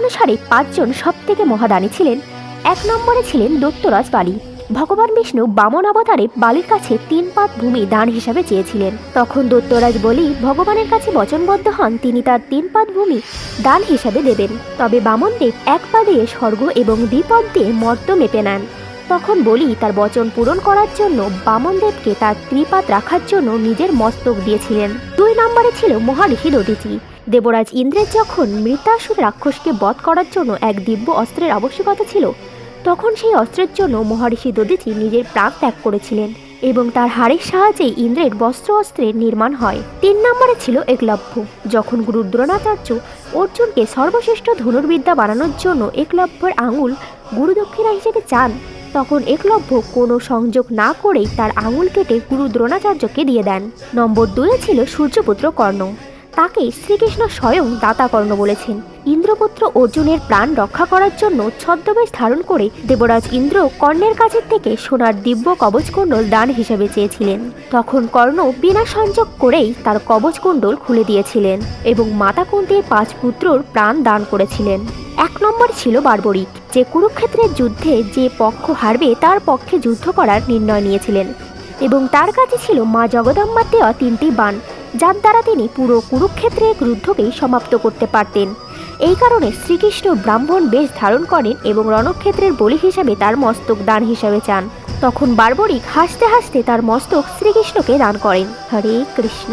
অনুসারে 5 জন সবথেকে মহাদানী ছিলেন। 1 নম্বরে ছিলেন দৈত্যরাজ বালি। ভগবান বিষ্ণু বামন অবতারে বালির কাছে 3 পাত ভূমি দান হিসাবে চেয়েছিলেন। তখন দৈত্যরাজ বলি ভগবানের কাছে বচনবদ্ধ হন তিনি তার 3 পাত ভূমি দান হিসাবে দেবেন। তবে বামনদেব 1 পা দিয়ে স্বর্গ এবং 2 পদ দিয়ে মর্ত মেপে নেন। তখন বলি তার বচন পূরণ করার জন্য বামনদেবকে তার ত্রিপাত রাখার জন্য নিজের মস্তক দিয়েছিলেন। 2 নম্বরে ছিল মহারিষি দধিচি। দেবরাজ ইন্দ্রের যখন মৃতাসুর রাক্ষসকে বধ করার জন্য এক দিব্য অস্ত্রের আবশ্যকতা ছিল, তখন সেই অস্ত্রের জন্য মহারিষি দধিচি নিজের প্রাণ ত্যাগ করেছিলেন এবং তার হাড়ের সাহায্যেই ইন্দ্রের বস্ত্র অস্ত্রের নির্মাণ হয়। 3 নম্বরে ছিল একলব্য। যখন গুরু দ্রোণাচার্য অর্জুনকে সর্বশ্রেষ্ঠ ধনুর্বিদ্যা বানানোর জন্য একলব্যের আঙুল গুরুদক্ষিণা হিসেবে চান, তখন একলব্য কোনো সংযোগ না করেই তার আঙুল কেটে গুরু দ্রোণাচার্যকে দিয়ে দেন। নম্বর 2 ছিল সূর্যপুত্র কর্ণ। তাকে শ্রীকৃষ্ণ স্বয়ং দাতা কর্ণ বলেছেন। ইন্দ্রপুত্র অর্জুনের প্রাণ রক্ষা করার জন্য ছদ্মবেশ ধারণ করে দেবরাজ ইন্দ্র কর্ণের কাছে থেকে সোনার দিব্য কবচকুণ্ডল দান হিসেবে চেয়েছিলেন। তখন কর্ণ বিনা সংযোগ করেই তার কবচকুণ্ডল খুলে দিয়েছিলেন এবং মাতা কুন্তীর 5 পুত্রর প্রাণ দান করেছিলেন। 1 নম্বর ছিল বার্বরিক, যে কুরুক্ষেত্রের যুদ্ধে যে পক্ষ হারবে তার পক্ষে যুদ্ধ করার নির্ণয় নিয়েছিলেন এবং তার কাছে ছিল মা জগদম্বার দেওয়া 3টি বাণ, যার দ্বারা তিনি পুরো কুরুক্ষেত্রের যুদ্ধকেই সমাপ্ত করতে পারতেন। এই কারণে শ্রীকৃষ্ণ ব্রাহ্মণ বেশ ধারণ করেন এবং রণক্ষেত্রের বলি হিসাবে তার মস্তক দান হিসাবে চান। তখন বার্বরিক হাসতে হাসতে তার মস্তক শ্রীকৃষ্ণকে দান করেন। হরে কৃষ্ণ।